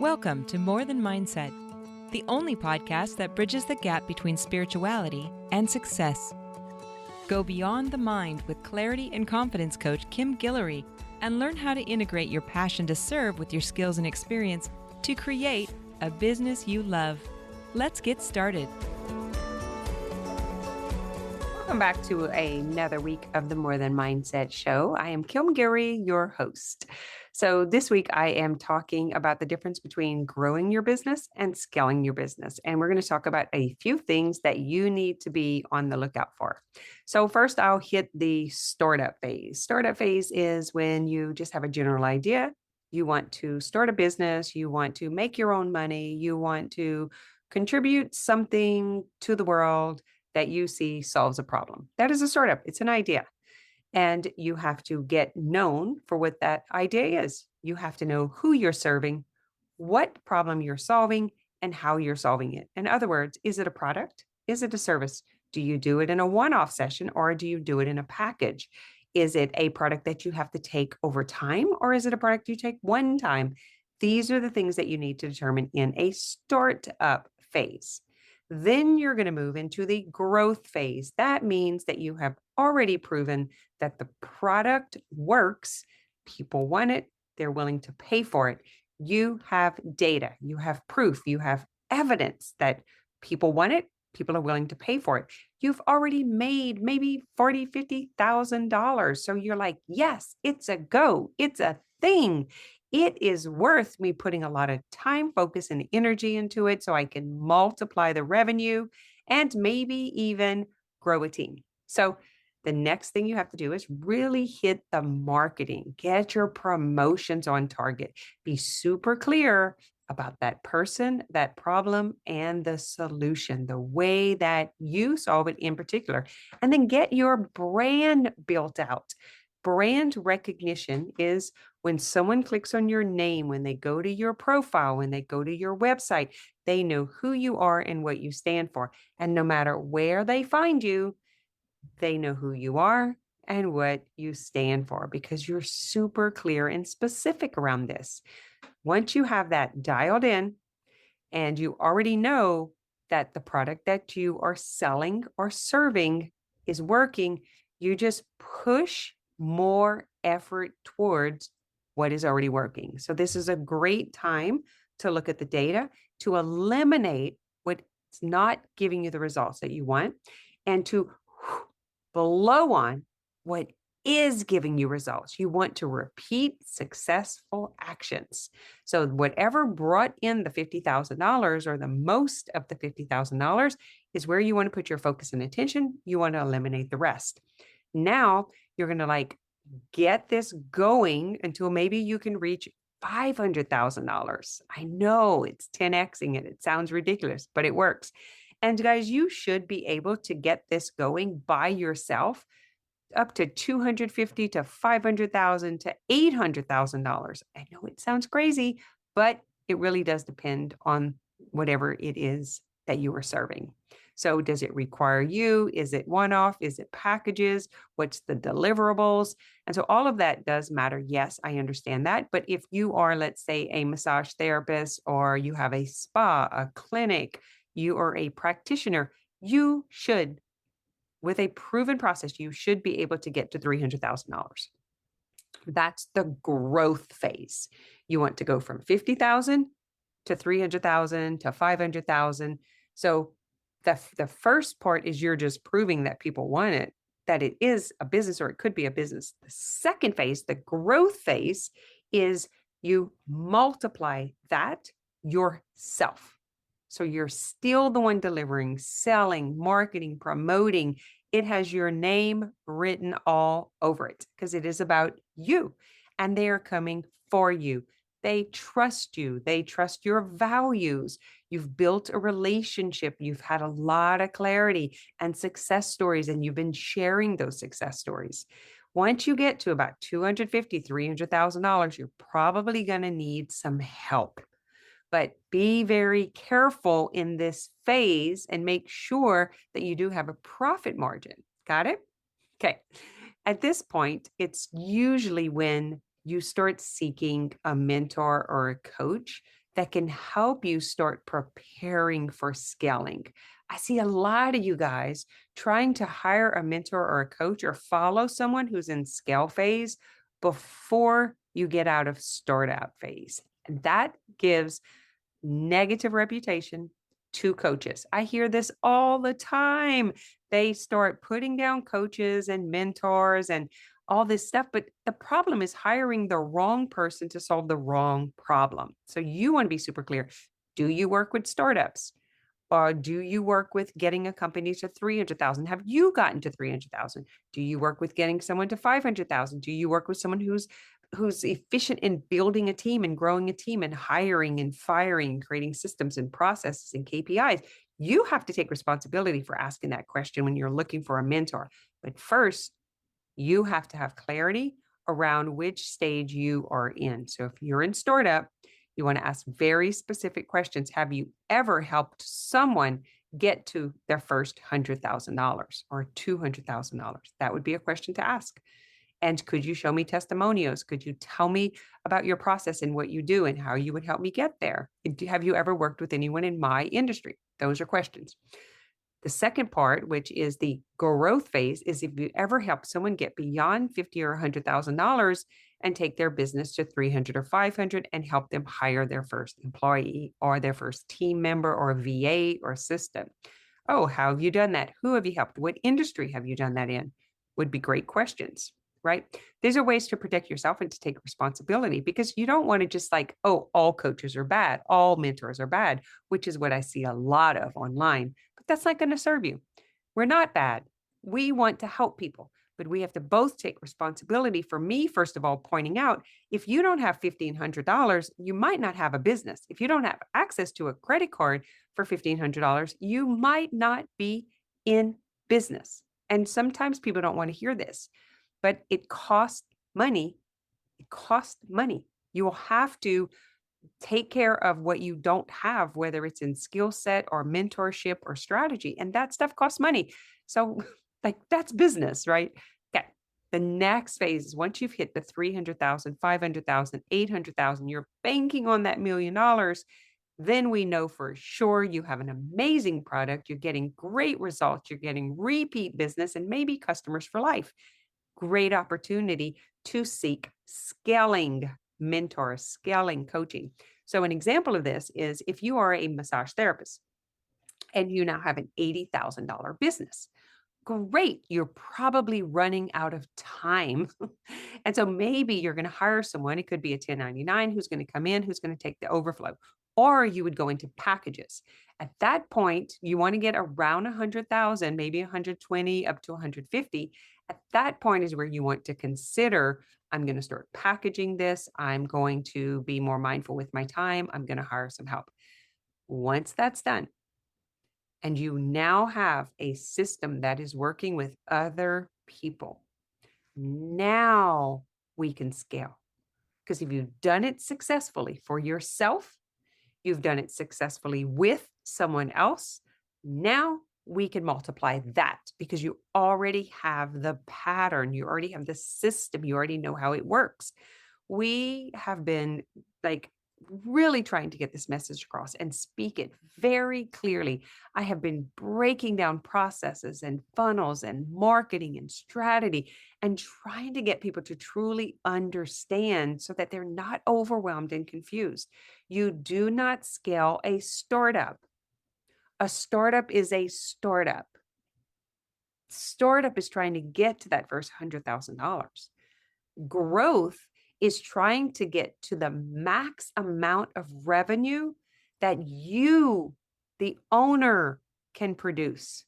Welcome to More Than Mindset, the only podcast that bridges the gap between spirituality and success. Go beyond the mind with clarity and confidence coach Kim Guillory and learn how to integrate your passion to serve with your skills and experience to create a business you love. Let's get started. Welcome back to another week of the More Than Mindset show. I am Kim Guillory, your host. So this week I am talking about the difference between growing your business and scaling your business. And we're going to talk about a few things that you need to be on the lookout for. So first I'll hit the startup phase. Startup phase is when you just have a general idea. You want to start a business. You want to make your own money. You want to contribute something to the world that you see solves a problem. That is a startup. It's an idea. And you have to get known for what that idea is. You have to know who you're serving, what problem you're solving, and how you're solving it. In other words, is it a product? Is it a service? Do you do it in a one-off session or do you do it in a package? Is it a product that you have to take over time or is it a product you take one time? These are the things that you need to determine in a startup phase. Then you're going to move into the growth phase. That means that you have already proven that the product works. People want it. They're willing to pay for it. You have data. You have proof. You have evidence that people want it. People are willing to pay for it. You've already made maybe $40,000, $50,000. So you're like, yes, it's a go. It's a thing. It is worth me putting a lot of time, focus, and energy into it so I can multiply the revenue and maybe even grow a team. So the next thing you have to do is really hit the marketing, get your promotions on target, be super clear about that person, that problem, and the solution, the way that you solve it in particular, and then get your brand built out. Brand recognition is when someone clicks on your name, when they go to your profile, when they go to your website, they know who you are and what you stand for. And no matter where they find you, they know who you are and what you stand for because you're super clear and specific around this. Once you have that dialed in and you already know that the product that you are selling or serving is working, you just push more effort towards what is already working. So this is a great time to look at the data, to eliminate what's not giving you the results that you want, and to blow on what is giving you results. You want to repeat successful actions. So whatever brought in the $50,000 or the most of the $50,000 is where you want to put your focus and attention. You want to eliminate the rest. Now you're going to get this going until maybe you can reach $500,000. I know it's 10xing it. It sounds ridiculous, but it works. And guys, you should be able to get this going by yourself up to $250,000 to $500,000 to $800,000. I know it sounds crazy, but it really does depend on whatever it is that you are serving. So does it require you? Is it one-off? Is it packages? What's the deliverables? And so all of that does matter. Yes, I understand that. But if you are, let's say, a massage therapist or you have a spa, a clinic, you are a practitioner, you should, with a proven process, you should be able to get to $300,000. That's the growth phase. You want to go from 50,000 to 300,000 to 500,000. So the first part is you're just proving that people want it, that it is a business or it could be a business. The second phase, the growth phase, is you multiply that yourself. So you're still the one delivering, selling, marketing, promoting. It has your name written all over it because it is about you and they are coming for you. They trust you. They trust your values. You've built a relationship. You've had a lot of clarity and success stories, and you've been sharing those success stories. Once you get to about $250,000, $300,000, you're probably going to need some help. But be very careful in this phase and make sure that you do have a profit margin. Got it? Okay. At this point, it's usually when you start seeking a mentor or a coach that can help you start preparing for scaling. I see a lot of you guys trying to hire a mentor or a coach or follow someone who's in scale phase before you get out of startup phase. And that gives negative reputation to coaches. I hear this all the time. They start putting down coaches and mentors and all this stuff. But the problem is hiring the wrong person to solve the wrong problem. So you want to be super clear. Do you work with startups? Or do you work with getting a company to 300,000? Have you gotten to 300,000? Do you work with getting someone to 500,000? Do you work with someone who's efficient in building a team and growing a team and hiring and firing, creating systems and processes and KPIs? You have to take responsibility for asking that question when you're looking for a mentor. But first, you have to have clarity around which stage you are in. So if you're in startup, you want to ask very specific questions. Have you ever helped someone get to their first $100,000 or $200,000? That would be a question to ask. And could you show me testimonials? Could you tell me about your process and what you do and how you would help me get there? Have you ever worked with anyone in my industry? Those are questions. The second part, which is the growth phase, is if you ever help someone get beyond $50,000 or $100,000 and take their business to 300 or 500 and help them hire their first employee or their first team member or VA or assistant. Oh, how have you done that? Who have you helped? What industry have you done that in? Would be great questions, right? These are ways to protect yourself and to take responsibility because you don't want to just like, oh, all coaches are bad, all mentors are bad, which is what I see a lot of online. But that's not going to serve you. We're not bad. We want to help people, but we have to both take responsibility. For me, first of all, pointing out if you don't have $1,500, you might not have a business. If you don't have access to a credit card for $1,500, you might not be in business. And sometimes people don't want to hear this, but it costs money. It costs money. You will have to take care of what you don't have, whether it's in skill set or mentorship or strategy. And that stuff costs money. So, like, that's business, right? Okay. The next phase is once you've hit the 300,000, 500,000, 800,000, you're banking on that $1,000,000. Then we know for sure you have an amazing product. You're getting great results. You're getting repeat business and maybe customers for life. Great opportunity to seek scaling mentors, scaling coaching. So an example of this is if you are a massage therapist and you now have an $80,000 business. Great. You're probably running out of time. And so maybe you're going to hire someone. It could be a 1099 who's going to come in, who's going to take the overflow. Or you would go into packages. At that point, you want to get around 100,000, maybe 120 up to 150. At that point is where you want to consider, I'm going to start packaging this. I'm going to be more mindful with my time. I'm going to hire some help. Once that's done, and you now have a system that is working with other people, now we can scale. Because if you've done it successfully for yourself, you've done it successfully with someone else, now we can multiply that because you already have the pattern, you already have the system, you already know how it works. We have been like really trying to get this message across and speak it very clearly. I have been breaking down processes and funnels and marketing and strategy and trying to get people to truly understand so that they're not overwhelmed and confused. You do not scale a startup. A startup is a startup. Startup is trying to get to that first $100,000. Growth is trying to get to the max amount of revenue that you, the owner, can produce.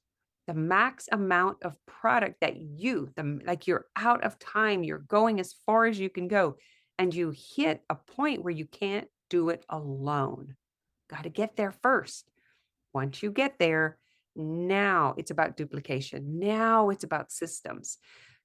The max amount of product that you, like you're out of time, you're going as far as you can go, and you hit a point where you can't do it alone. Got to get there first. Once you get there, now it's about duplication. Now it's about systems.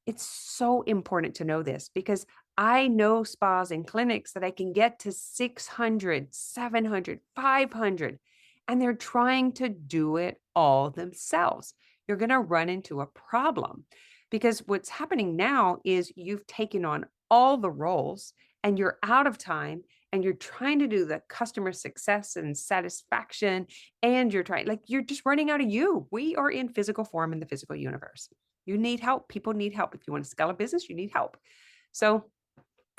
It's so important to know this because I know spas and clinics that I can get to 600, 700, 500, and they're trying to do it all themselves. You're going to run into a problem because what's happening now is you've taken on all the roles and you're out of time and you're trying to do the customer success and satisfaction, and you're just running out of you. We are in physical form in the physical universe. You need help. People need help. If you want to scale a business, you need help. So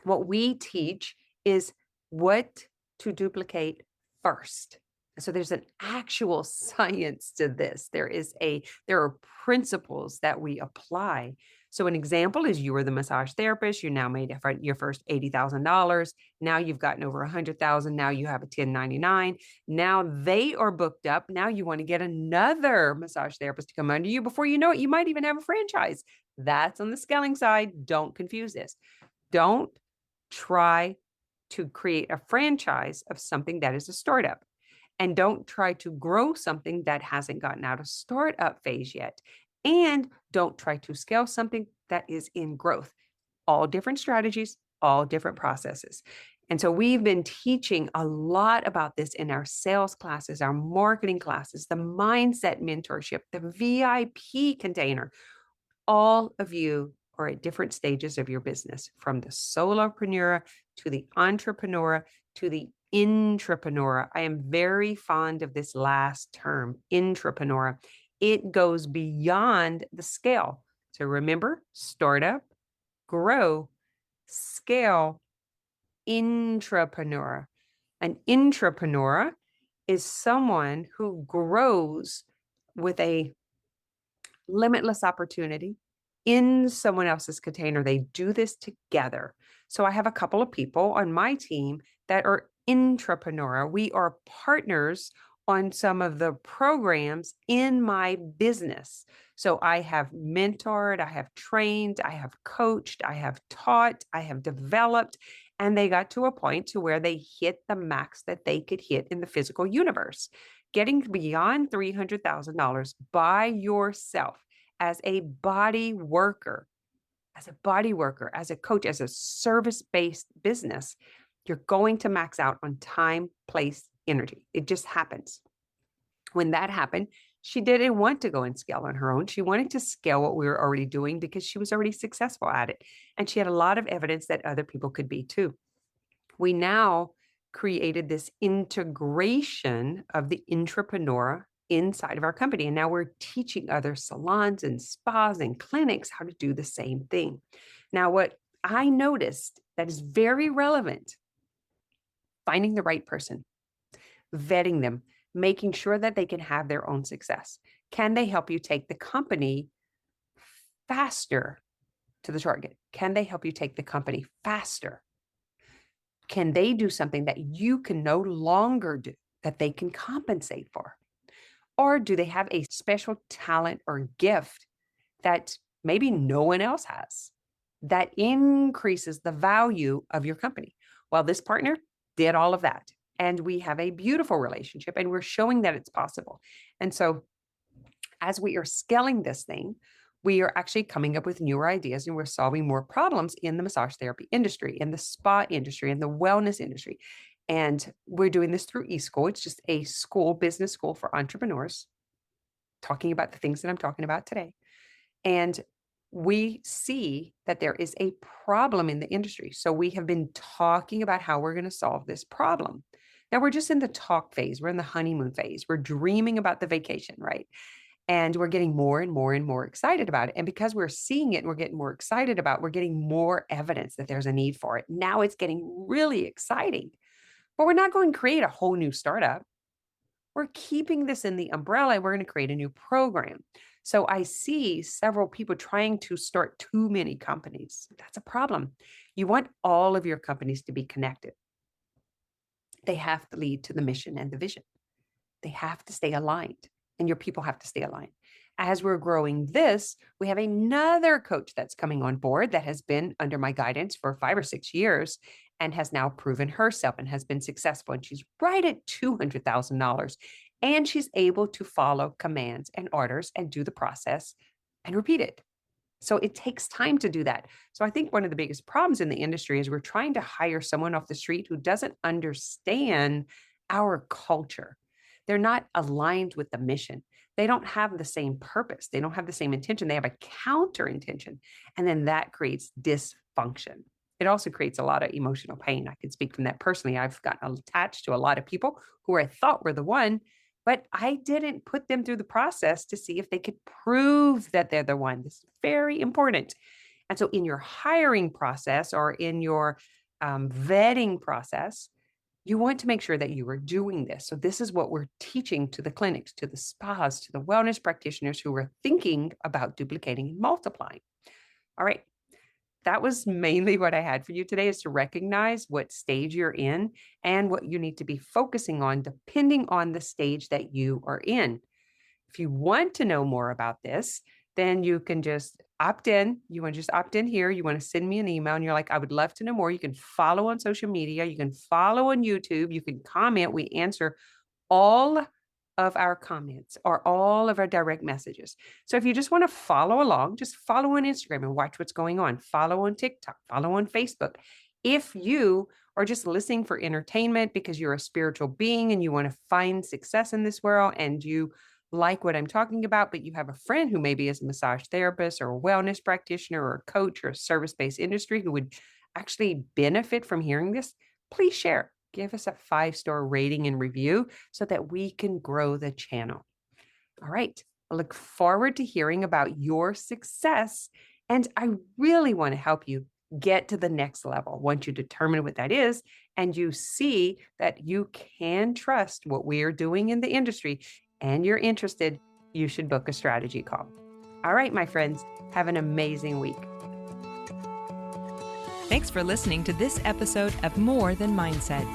what we teach is what to duplicate first. So there's an actual science to this. There are principles that we apply. So an example is you were the massage therapist. You now made your first $80,000. Now you've gotten over 100,000. Now you have a 1099. Now they are booked up. Now you want to get another massage therapist to come under you. Before you know it, you might even have a franchise. That's on the scaling side. Don't confuse this. Don't try to create a franchise of something that is a startup. And don't try to grow something that hasn't gotten out of startup phase yet. And don't try to scale something that is in growth. All different strategies, all different processes. And so we've been teaching a lot about this in our sales classes, our marketing classes, the mindset mentorship, the VIP container. All of you are at different stages of your business, from the solopreneur to the entrepreneur to the intrapreneur. I am very fond of this last term, intrapreneur. It goes beyond the scale. So remember, startup, grow, scale, intrapreneur. An intrapreneur is someone who grows with a limitless opportunity in someone else's container. They do this together. So I have a couple of people on my team that are intrapreneur. We are partners on some of the programs in my business. So I have mentored, I have trained, I have coached, I have taught, I have developed, and they got to a point to where they hit the max that they could hit in the physical universe. Getting beyond $300,000 by yourself as a body worker, as a coach, as a service-based business, you're going to max out on time, place, energy. It just happens. When that happened, she didn't want to go and scale on her own. She wanted to scale what we were already doing because she was already successful at it. And she had a lot of evidence that other people could be too. We now created this integration of the intrapreneur inside of our company. And now we're teaching other salons and spas and clinics how to do the same thing. Now, what I noticed that is very relevant, finding the right person, vetting them, making sure that they can have their own success. Can they help you take the company faster to the target? Can they help you take the company faster? Can they do something that you can no longer do, that they can compensate for? Or do they have a special talent or gift that maybe no one else has that increases the value of your company? Well, this partner did all of that. And we have a beautiful relationship, and we're showing that it's possible. And so as we are scaling this thing, we are actually coming up with newer ideas, and we're solving more problems in the massage therapy industry, in the spa industry, in the wellness industry. And we're doing this through eSchool. It's just a school, business school for entrepreneurs, talking about the things that I'm talking about today. And we see that there is a problem in the industry. So we have been talking about how we're going to solve this problem. Now we're just in the talk phase. We're in the honeymoon phase. We're dreaming about the vacation, right? And we're getting more and more and more excited about it. And because we're seeing it and we're getting more excited about it, we're getting more evidence that there's a need for it. Now it's getting really exciting. But we're not going to create a whole new startup. We're keeping this in the umbrella, and we're going to create a new program. So I see several people trying to start too many companies. That's a problem. You want all of your companies to be connected. They have to lead to the mission and the vision. They have to stay aligned, and your people have to stay aligned. As we're growing this, we have another coach that's coming on board that has been under my guidance for 5 or 6 years and has now proven herself and has been successful. And she's right at $200,000. And she's able to follow commands and orders and do the process and repeat it. So it takes time to do that. So I think one of the biggest problems in the industry is we're trying to hire someone off the street who doesn't understand our culture. They're not aligned with the mission. They don't have the same purpose. They don't have the same intention. They have a counter intention. And then that creates dysfunction. it also creates a lot of emotional pain. I can speak from that personally. I've gotten attached to a lot of people who I thought were the one, but I didn't put them through the process to see if they could prove that they're the one. This is very important. And so in your hiring process or in your vetting process, you want to make sure that you are doing this. So this is what we're teaching to the clinics, to the spas, to the wellness practitioners who are thinking about duplicating and multiplying. All right. That was mainly what I had for you today, is to recognize what stage you're in and what you need to be focusing on depending on the stage that you are in. If you want to know more about this, then you can just opt in. You want to just opt in here. You want to send me an email and you're like, I would love to know more. You can follow on social media. You can follow on YouTube. You can comment. We answer all of our comments or all of our direct messages. So if you just want to follow along, just follow on Instagram and watch what's going on. Follow on TikTok, follow on Facebook. If you are just listening for entertainment because you're a spiritual being and you want to find success in this world and you like what I'm talking about, but you have a friend who maybe is a massage therapist or a wellness practitioner or a coach or a service-based industry who would actually benefit from hearing this, please share. Give us a 5-star rating and review so that we can grow the channel. All right. I look forward to hearing about your success. And I really want to help you get to the next level once you determine what that is and you see that you can trust what we are doing in the industry and you're interested, you should book a strategy call. All right, my friends, have an amazing week. Thanks for listening to this episode of More Than Mindset.